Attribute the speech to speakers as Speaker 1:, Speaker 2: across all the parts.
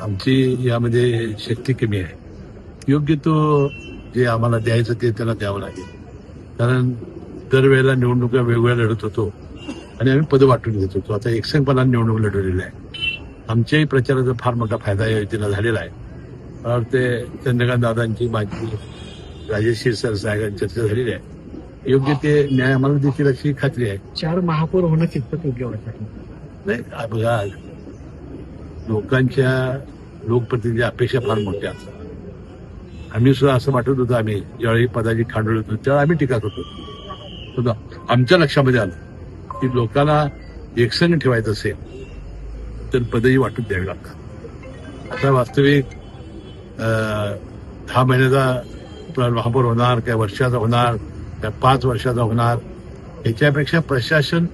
Speaker 1: आमची यामध्ये शक्ती कमी आहे. योग्य तो जे आम्हाला द्यायचं ते त्याला द्यावं लागेल. कारण दरवेळेला निवडणुका वेगवेगळ्या लढत होतो आणि आम्ही पद वाटून घेत होतो. आता एकसंघपणाने निवडणूक लढवलेली आहे. आमच्याही प्रचाराचा फार मोठा फायदा या योजनेला झालेला आहे. मला वाटते चंद्रकांत दादांची माझी राजेश क्षीरसागर चर्चा झालेली आहे. योग्य ते न्याय आम्हाला देखील अशी खात्री आहे.
Speaker 2: 4 महापौर होणं कितपत योग्य वाटतं?
Speaker 1: नाही बघा, लोकांच्या लोकप्रतिनिधी अपेक्षा फार मोठ्या असतात. आम्ही सुद्धा असं वाटत होतं, आम्ही ज्यावेळी पदाची खांडोळ होतो त्यावेळी आम्ही टीका करतो. सुद्धा आमच्या लक्षामध्ये आलं की लोकांना एकसंघ ठेवायचं असेल तर पदही वाटून द्यावी लागतात. आता वास्तविक 10 महिन्याचा महापौर होणार, काय वर्षाचा होणार, काय 5 वर्षाचा होणार, याच्यापेक्षा प्रशासन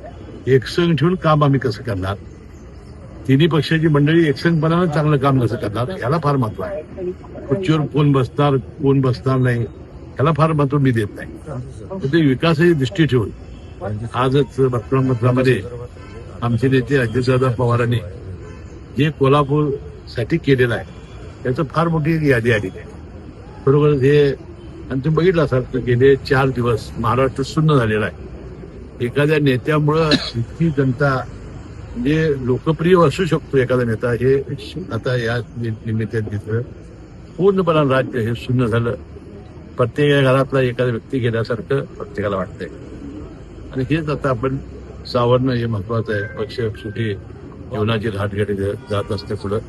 Speaker 1: एकसंघ ठेवून काम आम्ही कसं करणार, तिन्ही पक्षाची मंडळी एकसंघपणानं चांगलं काम कसं करणार, याला फार महत्व आहे. खुर्चीवर कोण बसणार नाही, याला फार महत्व मी देत नाही. ते विकासाची दृष्टी ठेवून आजच वर्तमानपत्रामध्ये आमचे नेते अजितदादा पवारांनी जे कोल्हापूरसाठी केलेलं आहे त्याचं फार मोठी यादी आली आहे. बरोबर हे आणि तुम्ही बघितलं असाल तर गेले 4 दिवस महाराष्ट्र शून्य झालेला आहे. एखाद्या नेत्यामुळं इतकी जनता म्हणजे लोकप्रिय असू शकतो एखादा नेता, हे आता या निमित्तानं दिसलं. पूर्णपणे राज्य हे शून्य झालं. प्रत्येक घरातला एखादा व्यक्ती गेल्यासारखं प्रत्येकाला वाटतंय आणि हेच आता आपण सावरणं हे महत्वाचं आहे. पक्ष सुटी जीवनाची घाटघाटी जात असते पुढं.